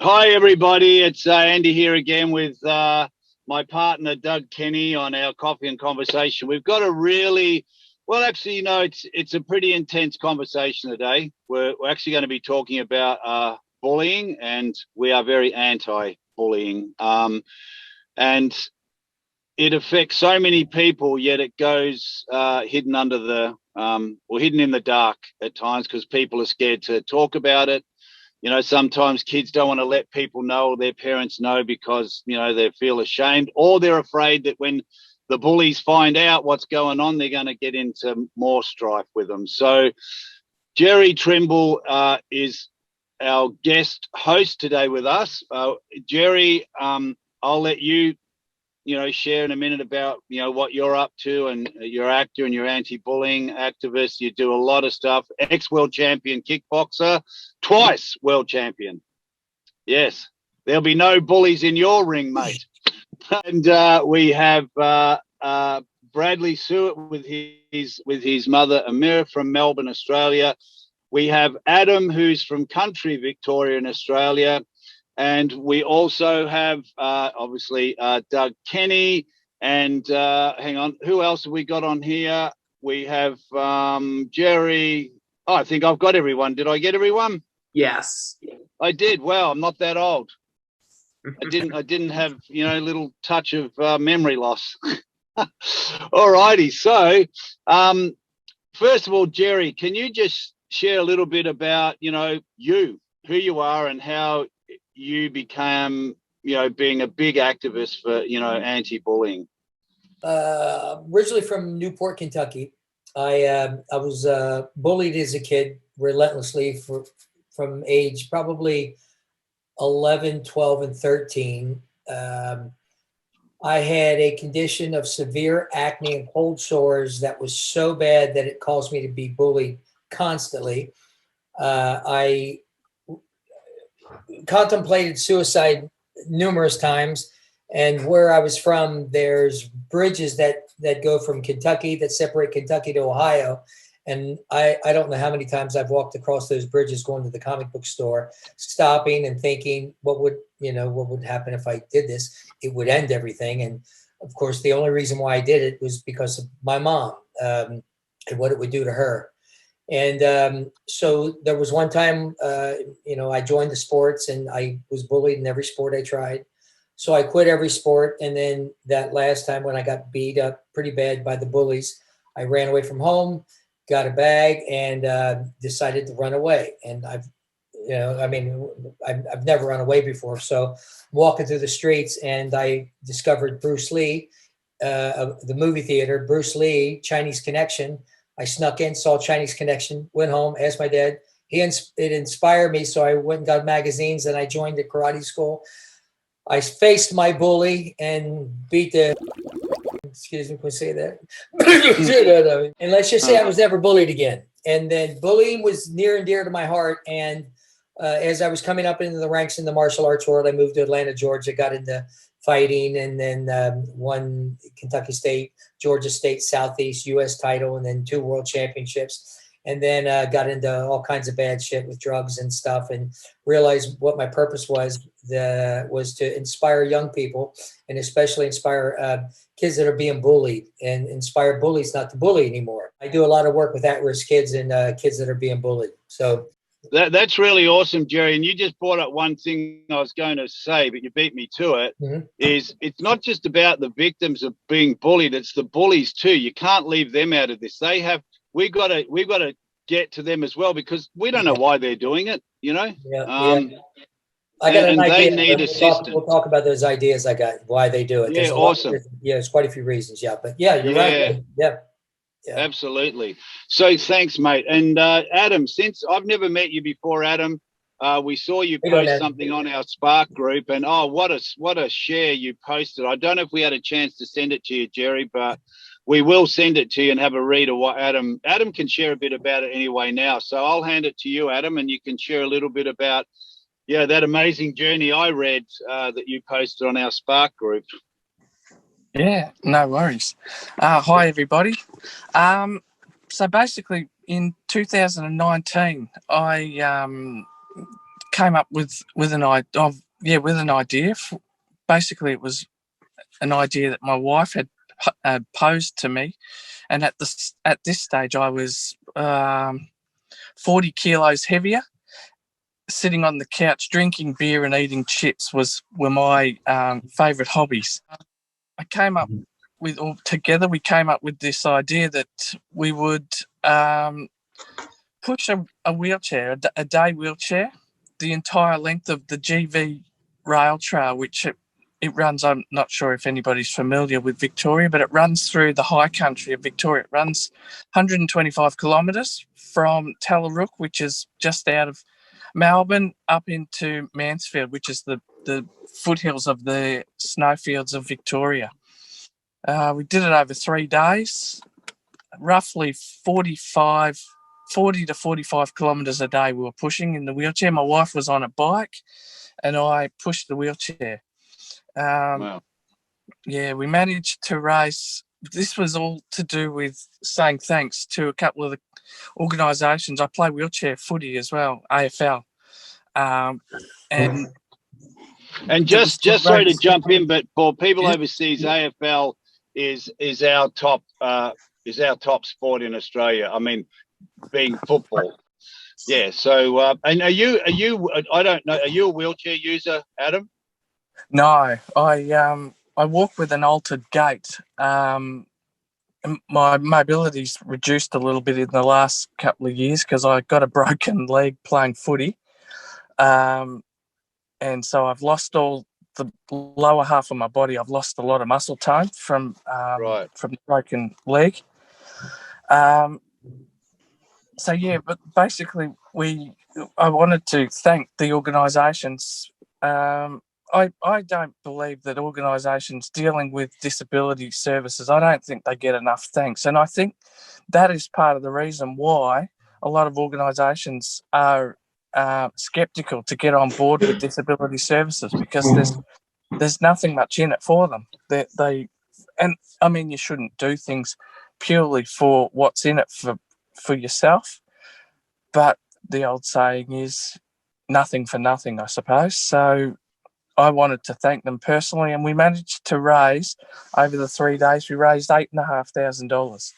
Hi, everybody. It's Andy here again with my partner, Doug Kenney, on our Coffee and Conversation. We've got a really, well, actually, it's a pretty intense conversation today. We're actually going to be talking about bullying, and we are very anti-bullying. And it affects so many people, yet it goes hidden under the, or hidden in the dark at times because people are scared to talk about it. You know, sometimes kids don't want to let people know or their parents know because, you know, they feel ashamed, or they're afraid that when the bullies find out what's going on, they're going to get into more strife with them. So Jerry Trimble is our guest host today with us. Jerry, I'll let you share in a minute about, what you're up to, and you're an actor and you're anti-bullying activist. You do a lot of stuff. Ex-world champion kickboxer, twice world champion. Yes, there'll be no bullies in your ring, mate. And we have Bradley Sewart with his mother Amira from Melbourne, Australia. We have Adam, who's from country Victoria in Australia. And we also have, obviously, Doug Kenney. And hang on, who else have we got on here? We have Jerry. Oh, I think I've got everyone. Did I get everyone? Yes. I did. Wow, I'm not that old. I didn't have, a little touch of memory loss. All righty. So, first of all, Jerry, can you just share a little bit about, who you are and how you became, being a big activist for, anti-bullying? Originally from Newport, Kentucky. I was bullied as a kid relentlessly from age probably 11, 12, and 13. I had a condition of severe acne and cold sores that was so bad that it caused me to be bullied constantly. I contemplated suicide numerous times, and where I was from, there's bridges that go from Kentucky that separate Kentucky to Ohio, and I don't know how many times I've walked across those bridges going to the comic book store, stopping and thinking what would happen if I did this. It would end everything. And of course the only reason why I did it was because of my mom, and what it would do to her. And so there was one time, I joined the sports and I was bullied in every sport I tried. So I quit every sport. And then that last time when I got beat up pretty bad by the bullies, I ran away from home, got a bag, and decided to run away. And I've never run away before. So I'm walking through the streets and I discovered Bruce Lee, the movie theater, Bruce Lee, Chinese Connection. I snuck in, saw Chinese Connection, went home, asked my dad. It inspired me, so I went and got magazines, and I joined the karate school. I faced my bully and beat the, excuse me, can I say that? And let's just say I was never bullied again. And then bullying was near and dear to my heart. And as I was coming up into the ranks in the martial arts world, I moved to Atlanta, Georgia, got into fighting, and then won Kentucky State, Georgia State, Southeast, U.S. title, and then 2 world championships. And then got into all kinds of bad shit with drugs and stuff, and realized what my purpose was to inspire young people, and especially inspire kids that are being bullied, and inspire bullies not to bully anymore. I do a lot of work with at-risk kids and kids that are being bullied. So that's really awesome, Jerry. And you just brought up one thing I was going to say, but you beat me to it. Mm-hmm. Is it's not just about the victims of being bullied; it's the bullies too. You can't leave them out of this. We've got to get to them as well, because we don't know why they're doing it. Yeah. I got an idea. They need assistance. We'll talk about those ideas I got, why they do it. Yeah, awesome. There's quite a few reasons. Yeah, but yeah, you're right. Yeah. Absolutely. So thanks, mate. And Adam, since I've never met you before, Adam, we saw you post something on our Spark group, and what a share you posted. I don't know if we had a chance to send it to you, Jerry, but we will send it to you and have a read of what Adam can share a bit about it anyway now. So I'll hand it to you, Adam, and you can share a little bit about that amazing journey I read that you posted on our Spark group. Yeah, no worries. Hi, everybody. So basically, in 2019, I came up with an idea. Basically, it was an idea that my wife had posed to me, and at this stage, I was 40 kilos heavier. Sitting on the couch, drinking beer and eating chips were my favourite hobbies. I came up with, or together we came up with this idea that we would push a wheelchair, a day wheelchair, the entire length of the GV rail trail, which it runs. I'm not sure if anybody's familiar with Victoria, but it runs through the high country of Victoria. It runs 125 kilometres from Tallarook, which is just out of Melbourne, up into Mansfield, which is the foothills of the snowfields of Victoria. We did it over 3 days, roughly 40 to 45 kilometres a day we were pushing in the wheelchair. My wife was on a bike and I pushed the wheelchair. Wow. Yeah, we managed to raise. This was all to do with saying thanks to a couple of the organisations. I play wheelchair footy as well, AFL. And just sorry to jump in, but for people overseas, AFL is our top sport in Australia. I mean, being football. Yeah. So, and are you? I don't know. Are you a wheelchair user, Adam? No, I walk with an altered gait. My mobility's reduced a little bit in the last couple of years because I got a broken leg playing footy, and so I've lost all the lower half of my body. I've lost a lot of muscle tone from the broken leg. So yeah, but basically, I wanted to thank the organisations. I don't believe that organisations dealing with disability services, I don't think they get enough thanks. And I think that is part of the reason why a lot of organisations are sceptical to get on board with disability services, because there's nothing much in it for them. And I mean, you shouldn't do things purely for what's in it for yourself. But the old saying is nothing for nothing, I suppose. So I wanted to thank them personally, and we managed to raise, over the 3 days, we raised $8,500.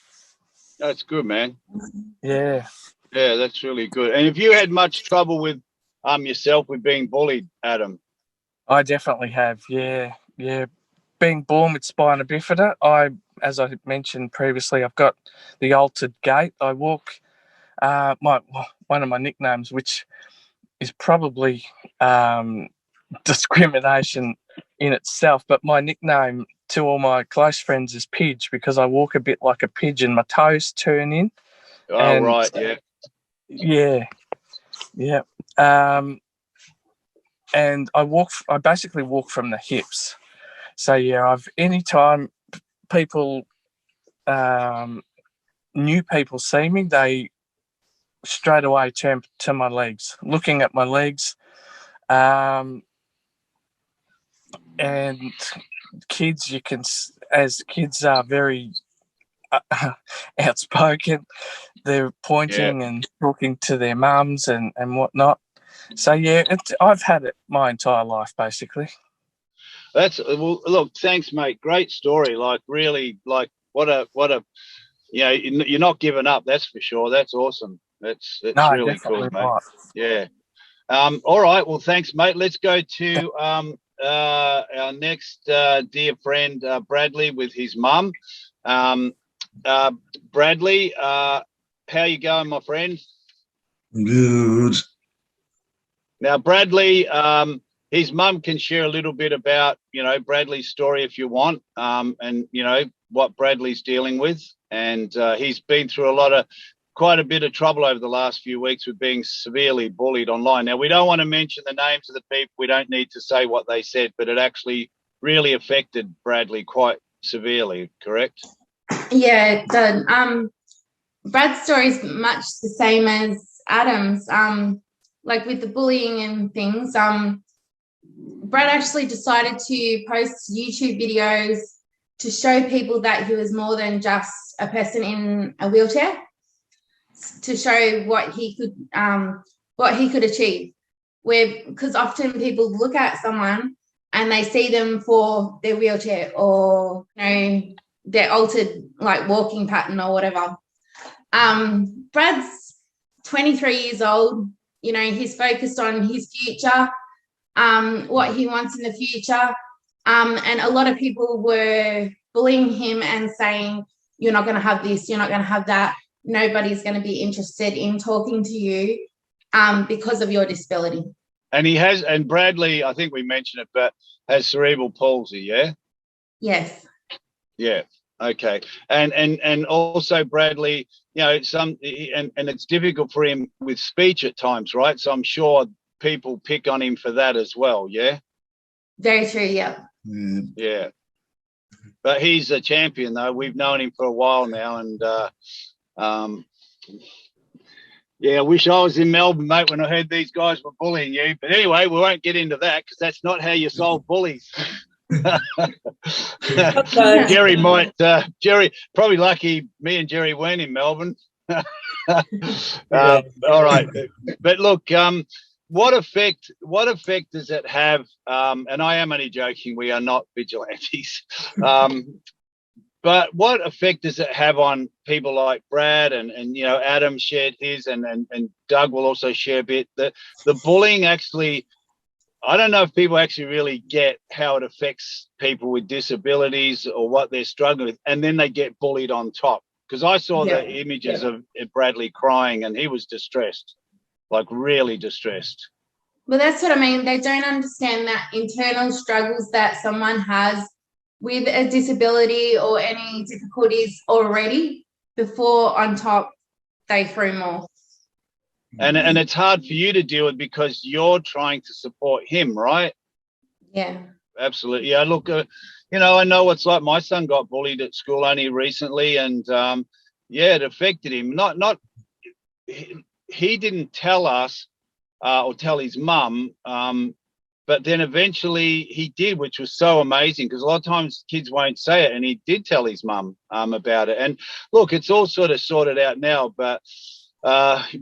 That's good, man. Yeah. Yeah, that's really good. And have you had much trouble with yourself with being bullied, Adam? I definitely have, yeah. Being born with spina bifida, as I mentioned previously, I've got the altered gait. I walk, one of my nicknames, which is probably discrimination in itself, but my nickname to all my close friends is Pidge, because I walk a bit like a pigeon. My toes turn in. Oh, right, yeah. Yeah. And I basically walk from the hips. So yeah, anytime people, new people see me, they straight away turn to my legs, looking at my legs. And kids, as kids are very outspoken, they're pointing and talking to their mums and whatnot. So yeah, I've had it my entire life, basically. Look, thanks, mate. Great story. Like, really, like what a you're not giving up, that's for sure. That's awesome. That's really cool, mate. Right. Yeah. All right. Well, thanks, mate. Let's go to our next dear friend, Bradley, with his mum. Bradley, how you going, my friend? Good. Now, Bradley, his mum can share a little bit about, Bradley's story if you want, and, what Bradley's dealing with. And he's been through quite a bit of trouble over the last few weeks with being severely bullied online. Now, we don't want to mention the names of the people. We don't need to say what they said, but it actually really affected Bradley quite severely, correct? Yeah, it did. Brad's story is much the same as Adam's. Like with the bullying and things, Brad actually decided to post YouTube videos to show people that he was more than just a person in a wheelchair, to show what he could achieve. because often people look at someone and they see them for their wheelchair or, you know, their altered like walking pattern or whatever. Brad's 23 years old. You know, he's focused on his future, what he wants in the future. And a lot of people were bullying him and saying, you're not going to have this, you're not going to have that. Nobody's going to be interested in talking to you because of your disability. And he has, and Bradley, I think we mentioned it, but has cerebral palsy, yeah? Yes. Yeah. Okay. And also Bradley, you know, and it's difficult for him with speech at times, right? So I'm sure people pick on him for that as well, yeah? Very true, yeah. Yeah. But he's a champion though. We've known him for a while now, and yeah, I wish I was in Melbourne, mate, when I heard these guys were bullying you. But anyway, we won't get into that because that's not how you solve bullies. Jerry Jerry, probably lucky me and Jerry weren't in Melbourne. All right. But look, what effect does it have? And I am only joking, we are not vigilantes. But what effect does it have on people like Brad and you know, Adam shared his and Doug will also share a bit. The bullying actually, I don't know if people actually really get how it affects people with disabilities or what they're struggling with, and then they get bullied on top. Because I saw the images of Bradley crying and he was distressed, like really distressed. Well, that's what I mean. They don't understand that internal struggles that someone has with a disability or any difficulties already before on top they throw more. And it's hard for you to deal with because you're trying to support him, right? Yeah. Absolutely. Yeah, look, you know, I know what's like. My son got bullied at school only recently, and yeah, it affected him. He didn't tell us or tell his mum, but then eventually he did, which was so amazing because a lot of times kids won't say it, and he did tell his mum about it. And look, it's all sort of sorted out now, but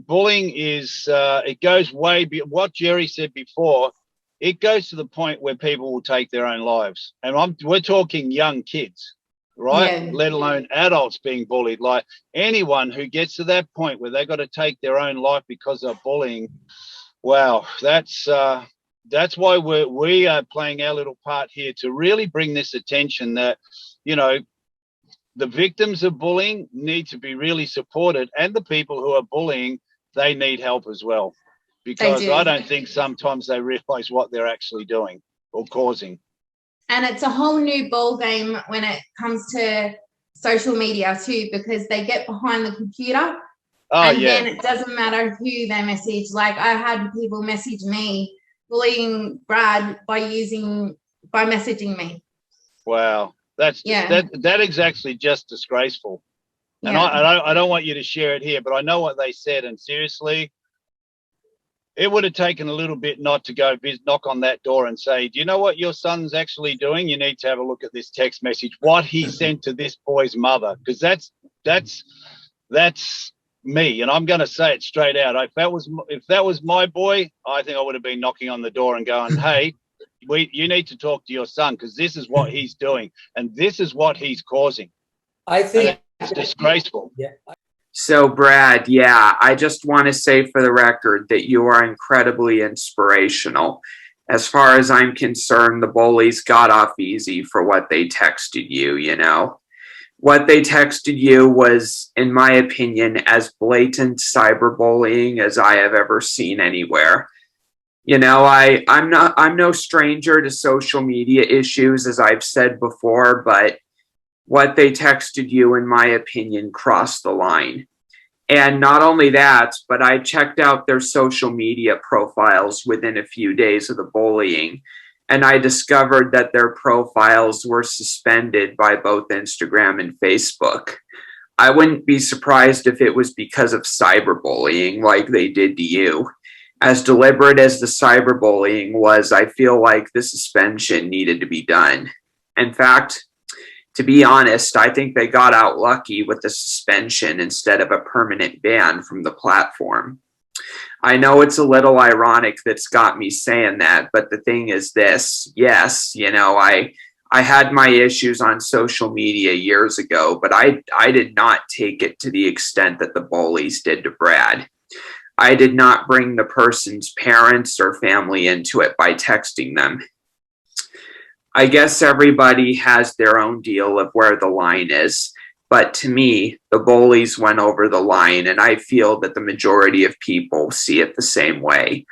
bullying is it goes way beyond what Jerry said before. It goes to the point where people will take their own lives, and we're talking young kids, right? Yeah. Let alone adults being bullied. Like anyone who gets to that point where they got to take their own life because of bullying, wow, that's why we are playing our little part here to really bring this attention that, you know, the victims of bullying need to be really supported, and the people who are bullying, they need help as well. Because I don't think sometimes they realize what they're actually doing or causing. And it's a whole new ball game when it comes to social media too, because they get behind the computer then it doesn't matter who they message. Like I had people message me bullying Brad by messaging me. Wow. That is actually just disgraceful. And I don't want you to share it here, but I know what they said, and seriously, it would have taken a little bit not to go knock on that door and say, do you know what your son's actually doing? You need to have a look at this text message, what he sent to this boy's mother, because that's me, and I'm going to say it straight out. If that was my boy, I think I would have been knocking on the door and going, hey, you need to talk to your son because this is what he's doing and this is what he's causing. I think it's disgraceful. Yeah. So, Brad, I just want to say for the record that you are incredibly inspirational. As far as I'm concerned, the bullies got off easy for what they texted you, you know. What they texted you was, in my opinion, as blatant cyberbullying as I have ever seen anywhere. You know, I'm no stranger to social media issues, as I've said before, but what they texted you, in my opinion, crossed the line. And not only that, but I checked out their social media profiles within a few days of the bullying, and I discovered that their profiles were suspended by both Instagram and Facebook. I wouldn't be surprised if it was because of cyberbullying like they did to you. As deliberate as the cyberbullying was, I feel like the suspension needed to be done. In fact, to be honest, I think they got out lucky with the suspension instead of a permanent ban from the platform. I know it's a little ironic that's got me saying that, but the thing is this, yes, you know, I had my issues on social media years ago, but I did not take it to the extent that the bullies did to Brad. I did not bring the person's parents or family into it by texting them. I guess everybody has their own deal of where the line is. But to me, the bullies went over the line, and I feel that the majority of people see it the same way.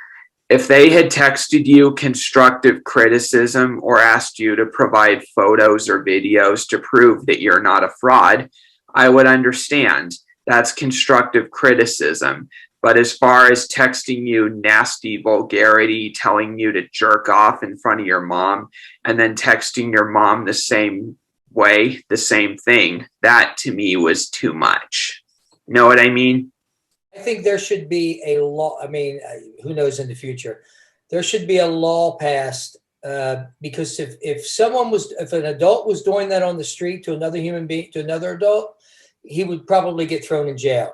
If they had texted you constructive criticism or asked you to provide photos or videos to prove that you're not a fraud, I would understand. That's constructive criticism. But as far as texting you nasty vulgarity, telling you to jerk off in front of your mom, and then texting your mom the same way, the same thing, that to me was too much. Know what I mean? I think there should be a law. I mean, who knows in the future? There should be a law passed because if an adult was doing that on the street to another human being, to another adult, he would probably get thrown in jail.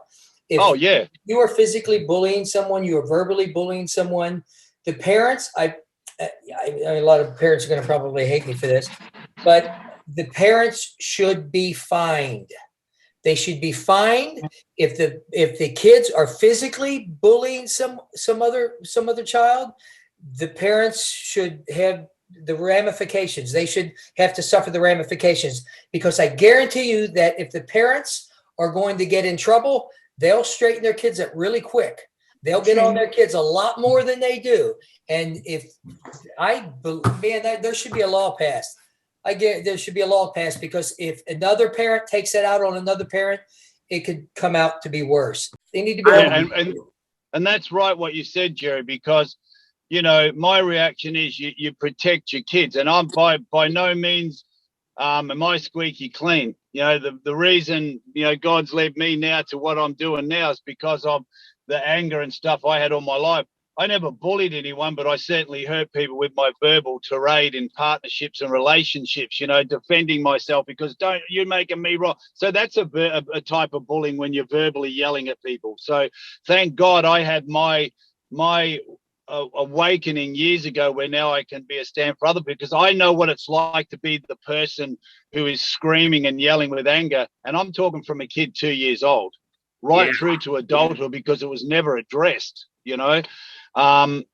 If you are physically bullying someone, you are verbally bullying someone, the parents, a lot of parents are going to probably hate me for this, but the parents should be fined. They should be fined if the kids are physically bullying some other child. The parents should have the ramifications. They should have to suffer the ramifications, because I guarantee you that if the parents are going to get in trouble, they'll straighten their kids up really quick. They'll get on their kids a lot more than they do. And there should be a law passed. There should be a law passed, because if another parent takes it out on another parent, it could come out to be worse. They need to be. And that's right what you said, Jerry, because, you know, my reaction is you protect your kids, and I'm by no means am I squeaky clean. You know, the reason, you know, God's led me now to what I'm doing now is because of the anger and stuff I had all my life. I never bullied anyone, but I certainly hurt people with my verbal tirade in partnerships and relationships, you know, defending myself because don't you making me wrong. So that's a type of bullying when you're verbally yelling at people. So thank God I had my awakening years ago, where now I can be a stand for other people, because I know what it's like to be the person who is screaming and yelling with anger. And I'm talking from a kid 2 years old right through to adulthood, because it was never addressed, you know. And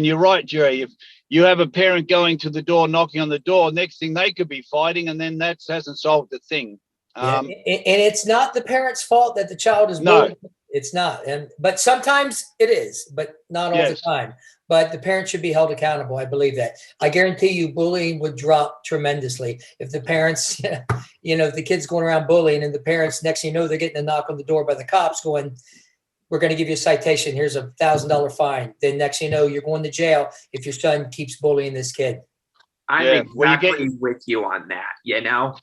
you're right, Jerry, if you have a parent going to the door, knocking on the door, next thing they could be fighting, and then that hasn't solved the thing. And it's not the parent's fault that the child is bullied. No. It's not. But sometimes it is, but not all the time. But the parents should be held accountable. I believe that. I guarantee you bullying would drop tremendously if the parents, you know, if the kid's going around bullying and the parents, next thing you know, they're getting a knock on the door by the cops going, we're going to give you a citation. Here's a $1,000 fine. Then next thing you know, you're going to jail if your son keeps bullying this kid. I'm exactly with you on that, you know?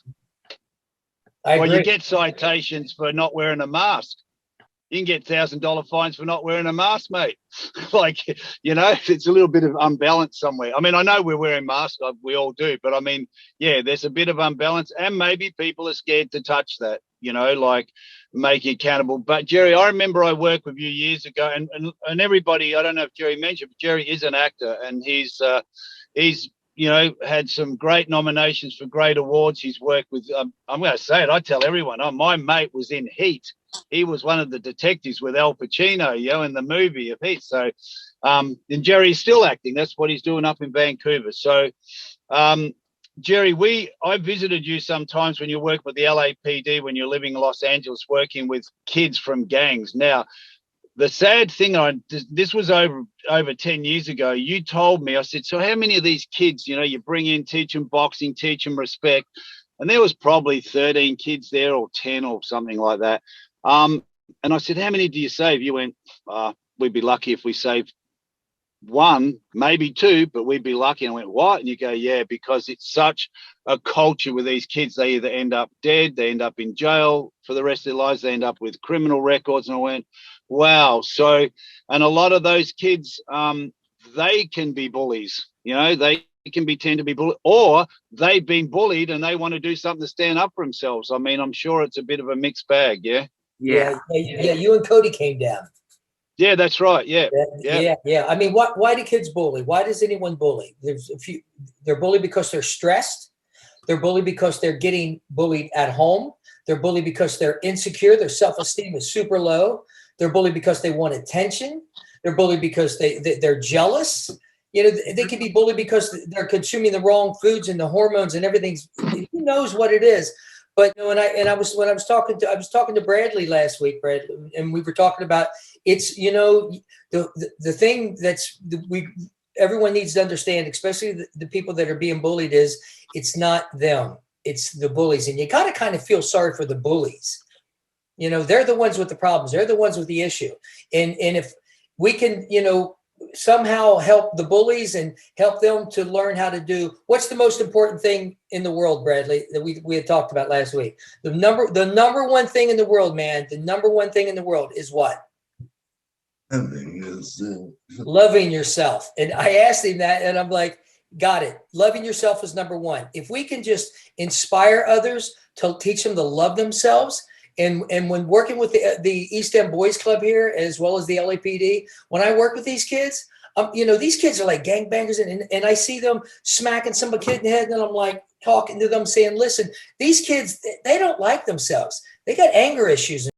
You get citations for not wearing a mask. You can get $1,000 fines for not wearing a mask, mate. Like, you know, it's a little bit of unbalance somewhere. I mean, I know we're wearing masks, we all do, but I mean, yeah, there's a bit of unbalance, and maybe people are scared to touch that, you know, like making accountable. But Jerry, I remember I worked with you years ago, and everybody, I don't know if Jerry mentioned, but Jerry is an actor, and he's you know, had some great nominations for great awards. He's worked with, I'm going to say it, I tell everyone, my mate was in Heat. He was one of the detectives with Al Pacino, you know, in the movie of Heat. So, and Jerry's still acting. That's what he's doing up in Vancouver. So, Jerry, I visited you sometimes when you worked with the LAPD, when you're living in Los Angeles, working with kids from gangs. Now, the sad thing, this was over 10 years ago. You told me, I said, so how many of these kids, you know, you bring in, teach them boxing, teach them respect? And there was probably 13 kids there, or 10 or something like that. And I said, how many do you save? You went, we'd be lucky if we saved one, maybe two, but we'd be lucky. And I went, what? And you go, yeah, because it's such a culture with these kids. They either end up dead, they end up in jail for the rest of their lives, they end up with criminal records. And I went, wow. So, and a lot of those kids, they can be bullies, you know, they can tend to be bullied, or they've been bullied and they want to do something to stand up for themselves. I mean, I'm sure it's a bit of a mixed bag. Yeah. You and Cody came down. Yeah, that's right. Yeah. Yeah. I mean, why do kids bully? Why does anyone bully? There's a few. They're bullied because they're stressed. They're bullied because they're getting bullied at home. They're bullied because they're insecure. Their self-esteem is super low. They're bullied because they want attention. They're bullied because they're jealous. You know, they can be bullied because they're consuming the wrong foods and the hormones and everything's. Who knows what it is? But you know, I was talking to Bradley last week, Bradley, and we were talking about it's, you know, the thing that's everyone needs to understand, especially the people that are being bullied, is it's not them, it's the bullies, and you got to kind of feel sorry for the bullies. You know, they're the ones with the problems, they're the ones with the issue, and if we can, you know, somehow help the bullies and help them to learn how to do what's the most important thing in the world, Bradley, that we had talked about last week. The number one thing in the world, man, the number one thing in the world is what? Loving yourself. And I asked him that, and I'm like, got it. Loving yourself is number one. If we can just inspire others to teach them to love themselves. And when working with the East End Boys Club here, as well as the LAPD, when I work with these kids, you know, these kids are like gangbangers, and I see them smacking some kid in the head, and I'm like talking to them saying, listen, these kids, they don't like themselves. They got anger issues.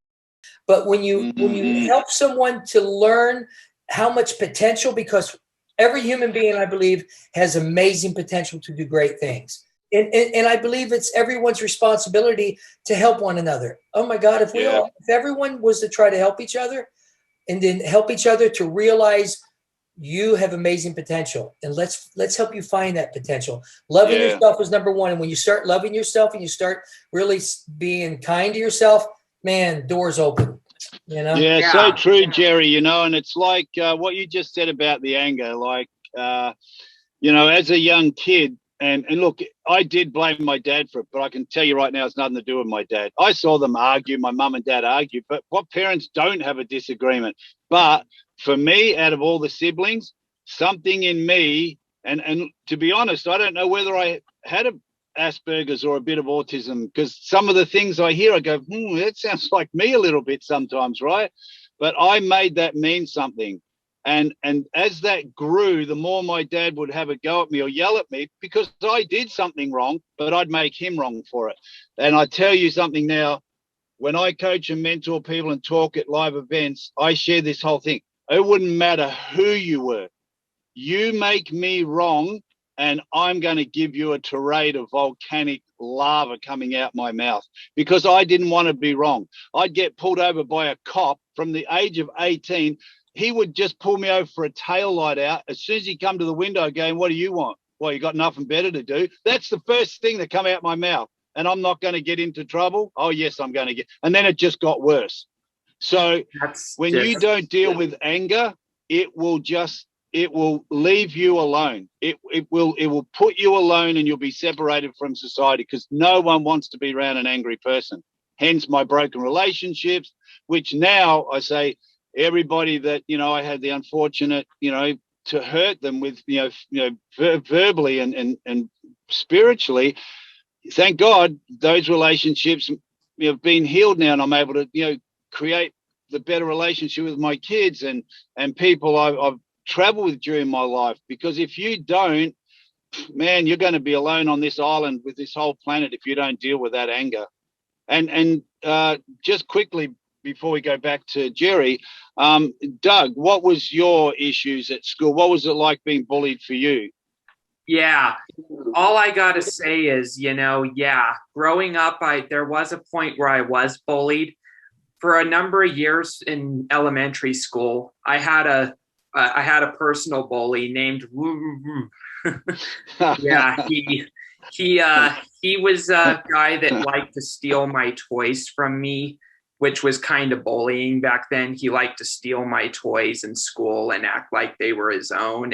But when you help someone to learn how much potential, because every human being, I believe, has amazing potential to do great things. And I believe it's everyone's responsibility to help one another. Oh my God, if everyone was to try to help each other, and then help each other to realize you have amazing potential, and let's help you find that potential. Loving yourself is number one. And when you start loving yourself and you start really being kind to yourself, man, doors open. You know? Yeah, so true, Jerry. You know, and it's like what you just said about the anger. Like, you know, as a young kid, and look, I did blame my dad for it, but I can tell you right now, it's nothing to do with my dad. I saw them argue, my mum and dad argue, but what parents don't have a disagreement? But for me, out of all the siblings, something in me, and to be honest, I don't know whether I had Asperger's or a bit of autism, because some of the things I hear, I go, that sounds like me a little bit sometimes, right? But I made that mean something. And as that grew, the more my dad would have a go at me or yell at me because I did something wrong, but I'd make him wrong for it. And I tell you something now, when I coach and mentor people and talk at live events, I share this whole thing. It wouldn't matter who you were. You make me wrong, and I'm going to give you a tirade of volcanic lava coming out my mouth because I didn't want to be wrong. I'd get pulled over by a cop from the age of 18. He would just pull me over for a tail light out. As soon as he come to the window going, what do you want? Well, you got nothing better to do. That's the first thing that come out my mouth. And I'm not going to get into trouble. Oh, yes, I'm going to get. And then it just got worse. So when you don't deal with anger, it will leave you alone. It will put you alone, and you'll be separated from society because no one wants to be around an angry person. Hence my broken relationships, which now I say, everybody that, you know, I had the unfortunate, you know, to hurt them with, you know, verbally and spiritually, thank God those relationships, you know, have been healed now, and I'm able to, you know, create the better relationship with my kids and people I've traveled with during my life. Because if you don't, man, you're going to be alone on this island with this whole planet if you don't deal with that anger. And just quickly, before we go back to Jerry, Doug, what was your issues at school? What was it like being bullied for you? Yeah, all I got to say is, you know, growing up, there was a point where I was bullied. For a number of years in elementary school, I had a personal bully named Woo Woo Woo. Yeah, he was a guy that liked to steal my toys from me, which was kind of bullying back then. He liked to steal my toys in school and act like they were his own.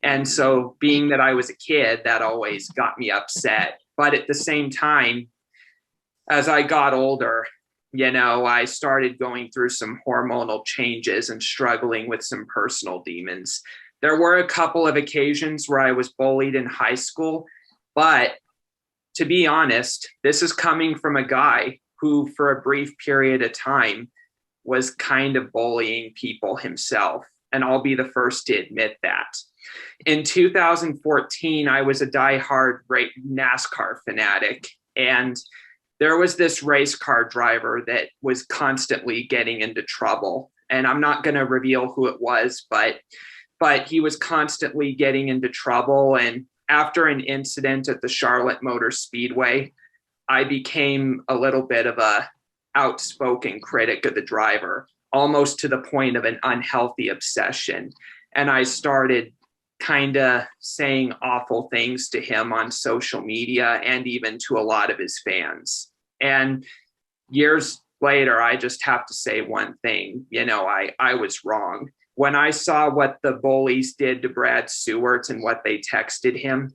And so being that I was a kid, that always got me upset. But at the same time, as I got older, you know, I started going through some hormonal changes and struggling with some personal demons. There were a couple of occasions where I was bullied in high school, but to be honest, this is coming from a guy who, for a brief period of time, was kind of bullying people himself. And I'll be the first to admit that. In 2014, I was a diehard NASCAR fanatic. And there was this race car driver that was constantly getting into trouble. And I'm not going to reveal who it was, but he was constantly getting into trouble. And after an incident at the Charlotte Motor Speedway, I became a little bit of a outspoken critic of the driver, almost to the point of an unhealthy obsession. And I started kind of saying awful things to him on social media and even to a lot of his fans. And years later, I just have to say one thing, I was wrong. When I saw what the bullies did to Brad Sewart and what they texted him,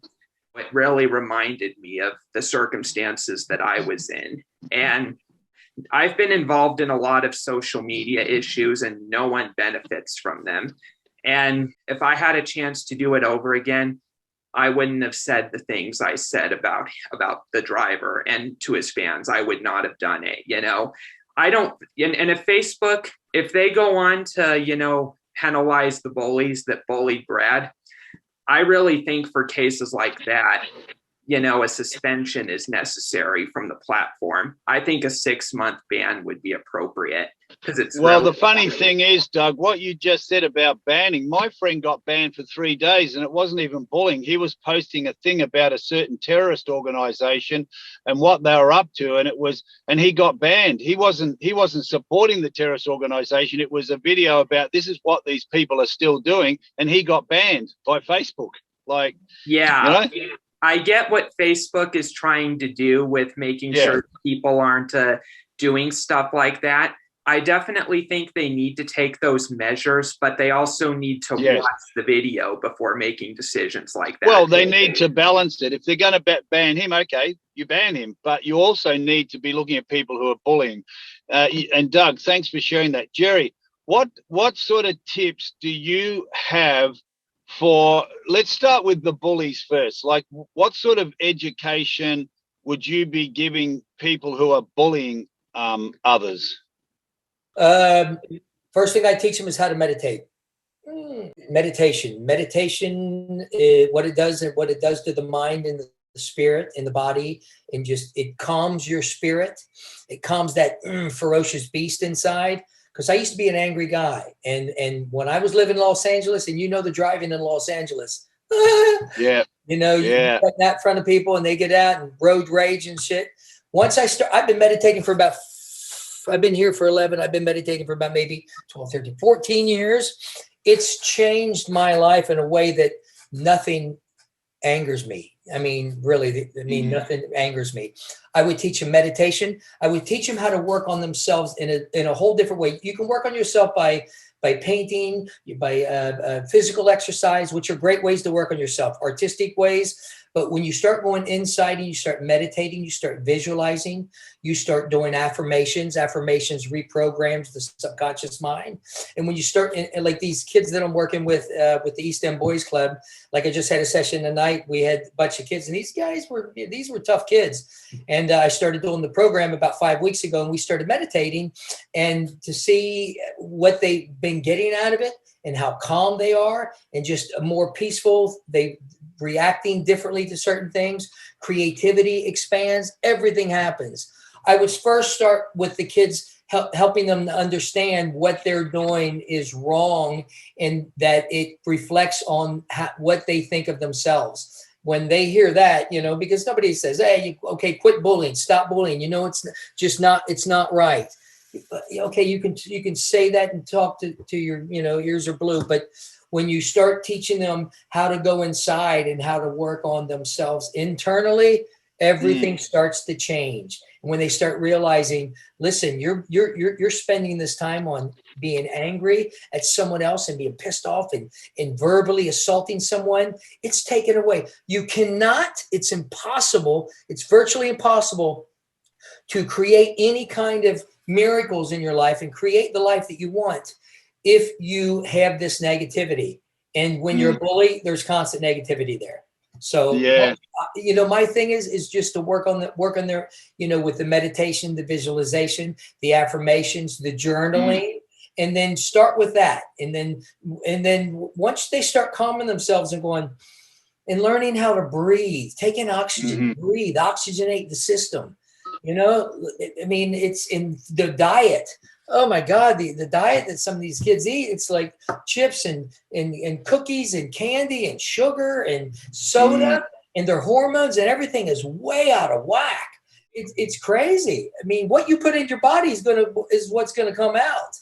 it really reminded me of the circumstances that I was in. And I've been involved in a lot of social media issues and no one benefits from them. And if I had a chance to do it over again, I wouldn't have said the things I said about the driver and to his fans. I would not have done it, I don't, and if Facebook, if they go on to, penalize the bullies that bullied Brad, I really think for cases like that, a suspension is necessary from the platform. I think a 6-month ban would be appropriate because it's the funny thing is, Doug, what you just said about banning, my friend got banned for 3 days and it wasn't even bullying. He was posting a thing about a certain terrorist organization and what they were up to, and he got banned. He wasn't supporting the terrorist organization. It was a video about this is what these people are still doing, and he got banned by Facebook. I get what Facebook is trying to do with making sure people aren't doing stuff like that. I definitely think they need to take those measures, but they also need to watch the video before making decisions like that. Well, they need to balance it. If they're going to ban him, okay, you ban him, but you also need to be looking at people who are bullying. And Doug, thanks for sharing that. Jerry, what sort of tips do you have let's start with the bullies first. Like, what sort of education would you be giving people who are bullying others? First thing I teach them is how to meditate. Meditation, what it does to the mind and the spirit and the body, and just it calms your spirit. It calms that ferocious beast inside. Because I used to be an angry guy, and when I was living in Los Angeles, and the driving in Los Angeles, you put that in front of people, and they get out and road rage and shit. Once I've been meditating for about, I've been here for 11. I've been meditating for about maybe 12, 13, 14 years. It's changed my life in a way that nothing angers me. I mean, really, nothing angers me. I would teach them meditation. I would teach them how to work on themselves in a whole different way. You can work on yourself by painting, by physical exercise, which are great ways to work on yourself, artistic ways. But when you start going inside and you start meditating, you start visualizing, you start doing affirmations. Affirmations reprograms the subconscious mind. And when you start, and like these kids that I'm working with the East End Boys Club, like I just had a session tonight, we had a bunch of kids, and these were tough kids. And I started doing the program about 5 weeks ago, and we started meditating, and to see what they've been getting out of it and how calm they are and just more peaceful. They reacting differently to certain things. Creativity expands. Everything happens. I would first start with the kids, helping them to understand what they're doing is wrong and that it reflects on what they think of themselves. When they hear that, because nobody says, hey, okay, quit bullying, stop bullying. It's just not, it's not right. Okay, you can say that and talk to your, ears are blue, but when you start teaching them how to go inside and how to work on themselves internally, everything starts to change. And when they start realizing, listen, you're spending this time on being angry at someone else and being pissed off and verbally assaulting someone, it's taken away. You cannot, it's impossible, it's virtually impossible to create any kind of miracles in your life and create the life that you want if you have this negativity. And when you're a bully, there's constant negativity there. So Yeah. you know, my thing is just to work on their, you know, with the meditation, the visualization, the affirmations, the journaling, and then start with that. And then once they start calming themselves and going and learning how to breathe, taking oxygen, breathe, oxygenate the system. You know, I mean, it's in the diet. Oh my God, the diet that some of these kids eat, it's like chips and cookies and candy and sugar and soda, and their hormones and everything is way out of whack. It's crazy. I mean, what you put in your body is what's gonna come out.